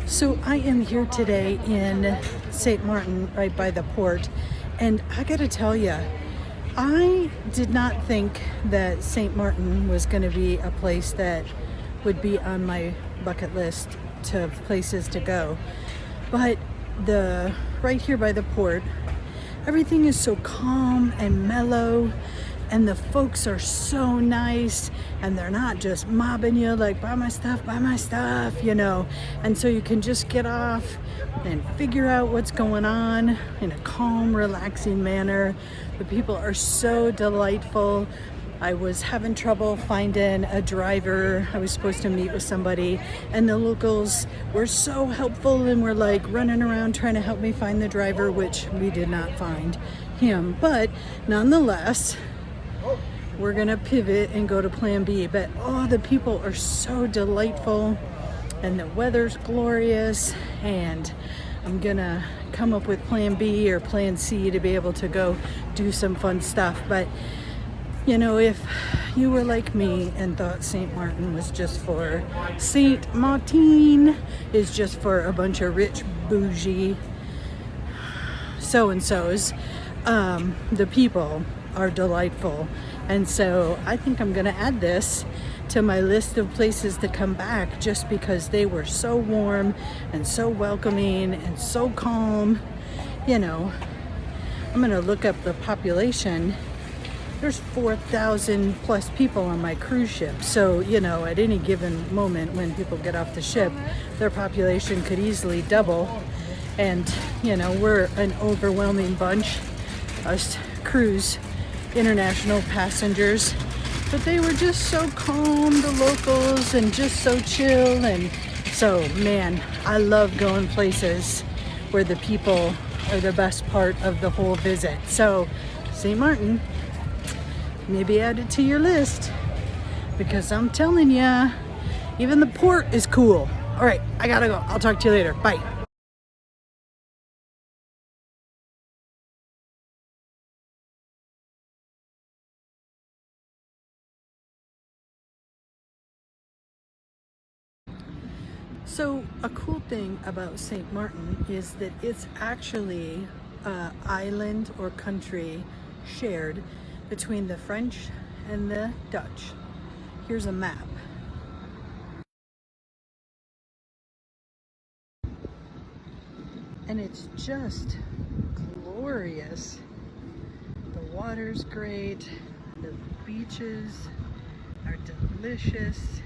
So I am here today in St. Martin, right by the port, and I gotta tell you, I did not think that St. Martin was going to be a place that would be on my bucket list to places to go. But right here by the port, everything is so calm and mellow, and the folks are so nice, and they're not just mobbing you like buy my stuff, you know. And so you can just get off and figure out what's going on in a calm, relaxing manner. The people are so delightful. I was having trouble finding a driver. I was supposed to meet with somebody, and the locals were so helpful and were like running around trying to help me find the driver, which we did not find him. But nonetheless, we're gonna pivot and go to plan B. But the people are so delightful, and the weather's glorious, and I'm gonna come up with plan B or plan C to be able to go do some fun stuff. But you know, if you were like me and thought St. Martin was just for St. Martin is just for a bunch of rich bougie so-and-sos, the people are delightful. And so I think I'm gonna add this to my list of places to come back, just because they were so warm and so welcoming and so calm. You know, I'm gonna look up the population. There's 4,000 plus people on my cruise ship. So, you know, at any given moment when people get off the ship, their population could easily double. And, you know, we're an overwhelming bunch, us cruise international passengers. But they were just so calm, the locals, and just so chill. And so, man, I love going places where the people are the best part of the whole visit. So, St. Martin, maybe add it to your list, because I'm telling ya, even the port is cool. All right, I gotta go. I'll talk to you later. Bye. So a cool thing about St. Martin is that it's actually an island or country shared between the French and the Dutch. Here's a map. And it's just glorious. The water's great. The beaches are delicious.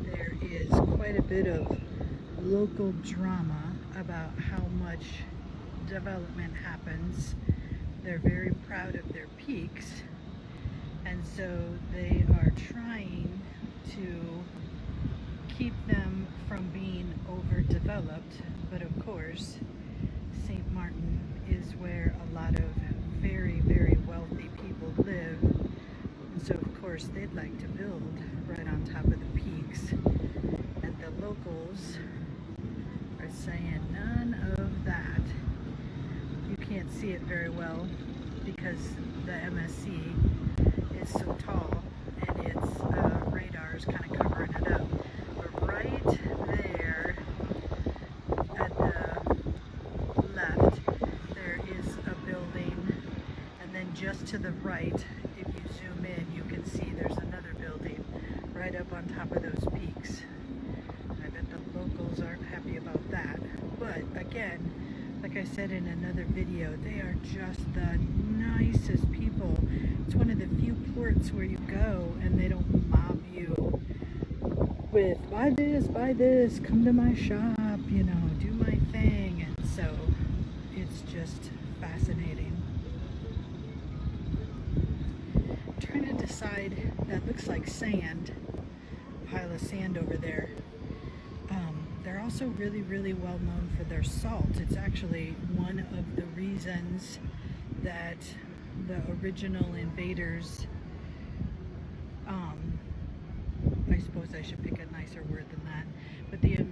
There is quite a bit of local drama about how much development happens. They're very proud of their peaks, and so they are trying to keep them from being overdeveloped. But of course, St. Martin is where a lot of very, very wealthy people live, and so of course they'd like to build right on top of the peaks, and the locals are saying none of that. You can't see it very well because the MSC is so tall, and its radar is kind of covering it up. But right there at the left, there is a building, and then just to the right, if you zoom in, you can see there's another building right up on top of those peaks. I bet the locals aren't happy about that. But again, like I said in another video, they are just the nicest people. It's one of the few ports where you go and they don't mob you with buy this, come to my shop, you know, do my thing. And so it's just fascinating. I'm trying to decide, that looks like sand, a pile of sand over there. They're also really, really well known for their salt. It's actually one of the reasons that the original invaders, I suppose I should pick a nicer word than that, but the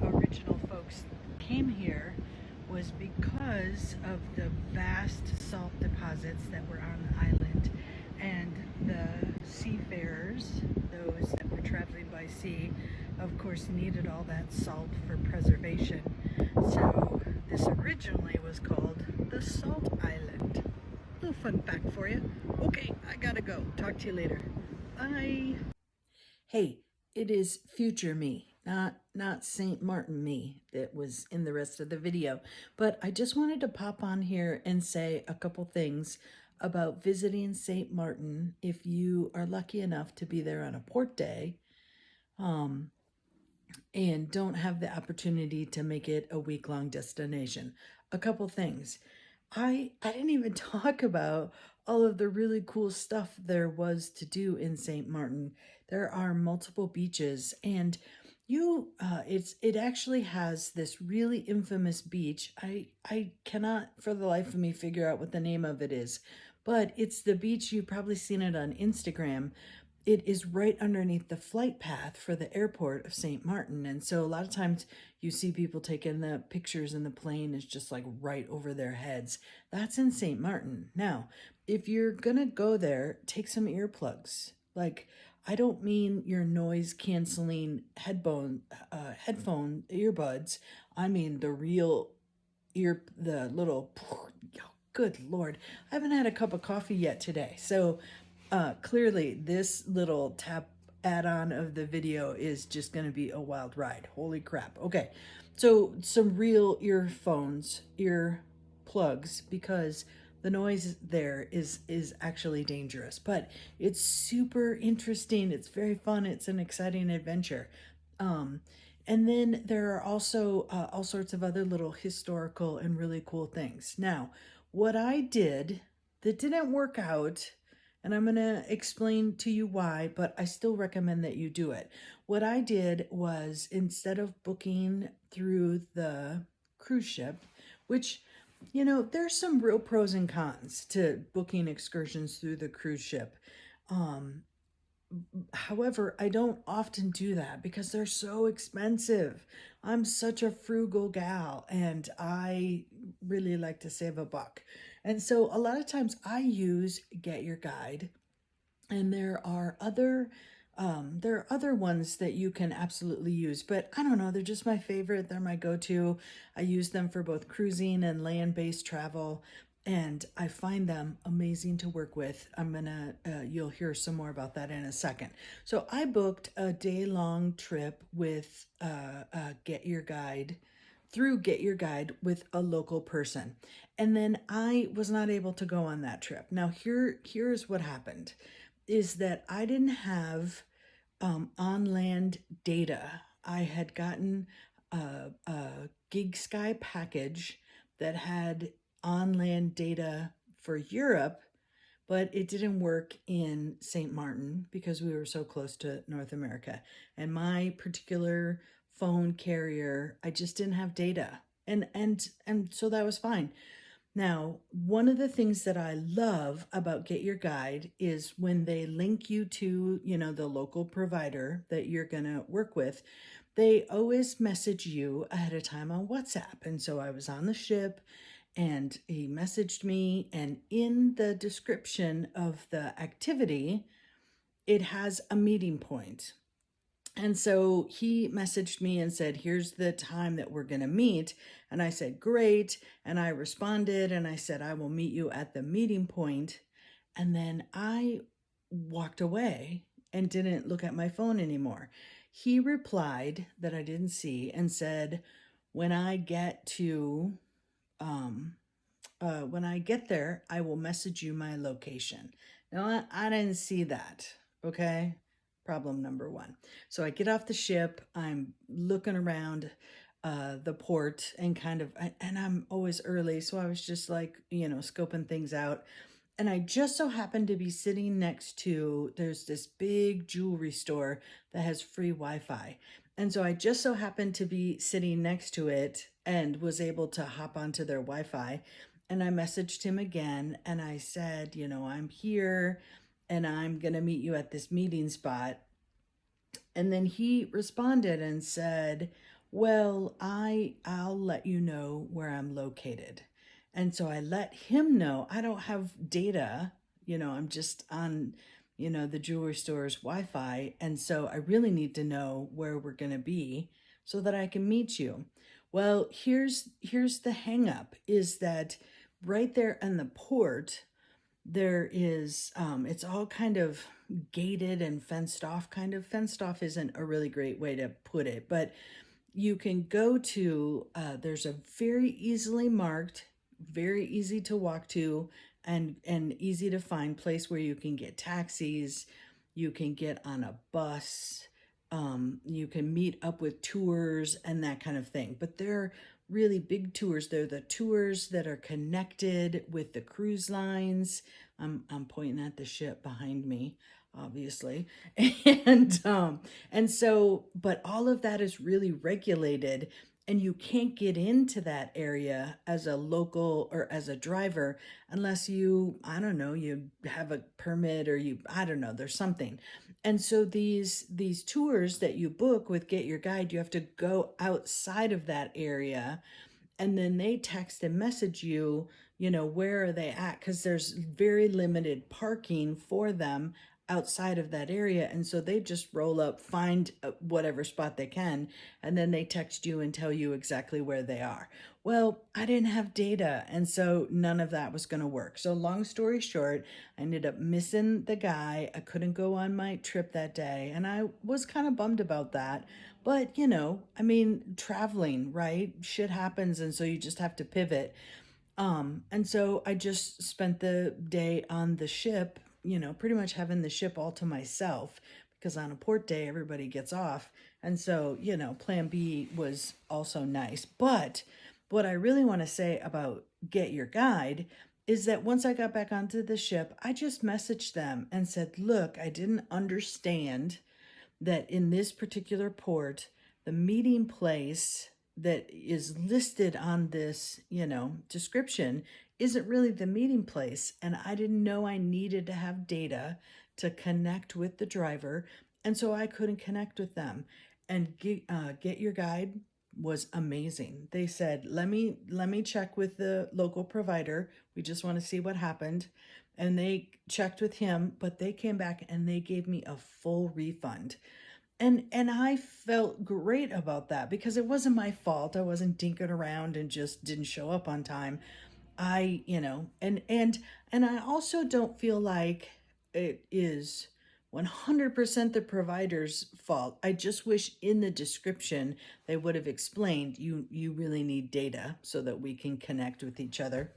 original folks came here was because of the vast salt deposits that were on the island, and the seafarers, those that were traveling by sea, of course needed all that salt for preservation. So this originally was called the Salt Island. Little fun fact for you. Okay, I gotta go. Talk to you later. Bye. Hey, it is future me, not St. Martin me that was in the rest of the video. But I just wanted to pop on here and say a couple things about visiting St. Martin if you are lucky enough to be there on a port day. And don't have the opportunity to make it a week-long destination. A couple things. I didn't even talk about all of the really cool stuff there was to do in St. Martin. There are multiple beaches, and it actually has this really infamous beach. I cannot for the life of me figure out what the name of it is, but it's the beach, you've probably seen it on Instagram. It is right underneath the flight path for the airport of St. Martin. And so a lot of times you see people taking the pictures and the plane is just like right over their heads. That's in St. Martin. Now, if you're going to go there, take some earplugs. Like, I don't mean your noise canceling headphone earbuds. I mean the real the little, good Lord. I haven't had a cup of coffee yet today. So clearly this little tap add-on of the video is just going to be a wild ride. Holy crap. Okay, so some real ear plugs, because the noise there is actually dangerous, but it's super interesting. It's very fun. It's an exciting adventure. And then there are also all sorts of other little historical and really cool things. Now, what I did that didn't work out, and I'm going to explain to you why, but I still recommend that you do it. What I did was, instead of booking through the cruise ship, which, you know, there's some real pros and cons to booking excursions through the cruise ship. However, I don't often do that because they're so expensive. I'm such a frugal gal and I really like to save a buck. And so a lot of times I use Get Your Guide, and there are other ones that you can absolutely use, but I don't know, they're just my favorite. They're my go-to. I use them for both cruising and land-based travel, and I find them amazing to work with. You'll hear some more about that in a second. So I booked a day-long trip with Get Your Guide, through Get Your Guide, with a local person. And then I was not able to go on that trip. Now here's what happened, is that I didn't have on-land data. I had gotten a Gig Sky package that had on-land data for Europe, but it didn't work in St. Martin because we were so close to North America. And my particular phone carrier, I just didn't have data. And so that was fine. Now, one of the things that I love about Get Your Guide is when they link you to, you know, the local provider that you're going to work with, they always message you ahead of time on WhatsApp. And so I was on the ship and he messaged me, and in the description of the activity, it has a meeting point. And so he messaged me and said, here's the time that we're going to meet. And I said, great. And I responded and I said, I will meet you at the meeting point. And then I walked away and didn't look at my phone anymore. He replied that I didn't see and said, when I get there, I will message you my location. Now, I didn't see that. Okay. Problem number one. So I get off the ship, I'm looking around the port and and I'm always early. So I was just like, you know, scoping things out. And I just so happened to be sitting next to, there's this big jewelry store that has free Wi-Fi. And so I just so happened to be sitting next to it and was able to hop onto their Wi-Fi. And I messaged him again and I said, you know, I'm here and I'm going to meet you at this meeting spot. And then he responded and said, well, I'll let you know where I'm located. And so I let him know I don't have data, you know, I'm just on, the jewelry store's Wi-Fi. And so I really need to know where we're going to be so that I can meet you. Well, here's the hang up is that right there in the port, there is it's all kind of gated and fenced off. Kind of fenced off isn't a really great way to put it, but you can go to there's a very easily marked, very easy to walk to, and easy to find place where you can get taxis, you can get on a bus, you can meet up with tours and that kind of thing. But they're really big tours. They're the tours that are connected with the cruise lines. I'm pointing at the ship behind me, obviously. And so, but all of that is really regulated, and you can't get into that area as a local or as a driver unless you, I don't know, you have a permit, or I don't know, there's something. And so these tours that you book with Get Your Guide, you have to go outside of that area, and then they text and message you, where are they at? Because there's very limited parking for them outside of that area. And so they just roll up, find whatever spot they can, and then they text you and tell you exactly where they are. Well, I didn't have data, and so none of that was going to work. So long story short, I ended up missing the guy. I couldn't go on my trip that day, and I was kind of bummed about that. But, I mean, traveling, right? Shit happens, and so you just have to pivot. And so I just spent the day on the ship, pretty much having the ship all to myself, because on a port day, everybody gets off. And so, plan B was also nice. But what I really want to say about Get Your Guide is that once I got back onto the ship, I just messaged them and said, look, I didn't understand that in this particular port, the meeting place that is listed on this, description isn't really the meeting place. And I didn't know I needed to have data to connect with the driver. And so I couldn't connect with them. And Get Your Guide was amazing. They said, let me check with the local provider. We just want to see what happened. And they checked with him, but they came back and they gave me a full refund. And I felt great about that because it wasn't my fault. I wasn't dinking around and just didn't show up on time. And I also don't feel like it is 100% the provider's fault. I just wish in the description they would have explained you really need data so that we can connect with each other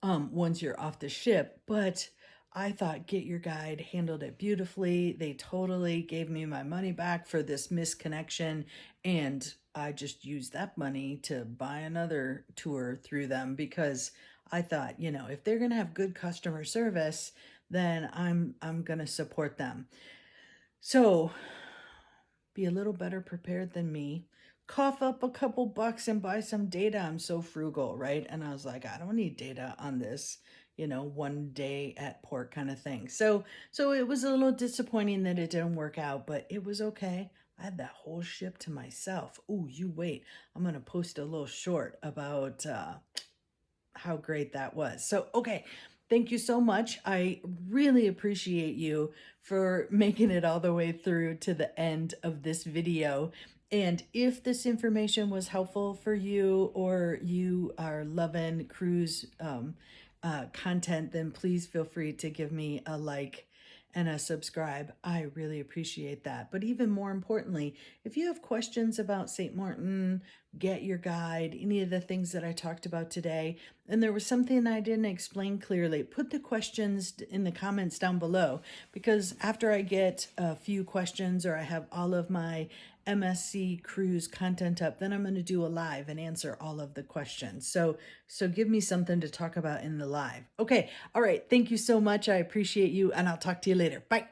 once you're off the ship. But I thought Get Your Guide handled it beautifully. They totally gave me my money back for this misconnection, and I just used that money to buy another tour through them because I thought, if they're going to have good customer service, then I'm going to support them. So be a little better prepared than me. Cough up a couple bucks and buy some data. I'm so frugal, right? And I was like, I don't need data on this, one day at port kind of thing. So it was a little disappointing that it didn't work out, but it was okay. I had that whole ship to myself. Ooh, you wait. I'm going to post a little short about how great that was. So, okay. Thank you so much. I really appreciate you for making it all the way through to the end of this video. And if this information was helpful for you, or you are loving cruise content, then please feel free to give me a like and a subscribe. I really appreciate that. But even more importantly, if you have questions about St. Martin, Get Your Guide, any of the things that I talked about today, and there was something I didn't explain clearly, put the questions in the comments down below, because after I get a few questions or I have all of my MSC cruise content up, then I'm going to do a live and answer all of the questions. So give me something to talk about in the live. Okay. All right. Thank you so much. I appreciate you, and I'll talk to you later. Bye.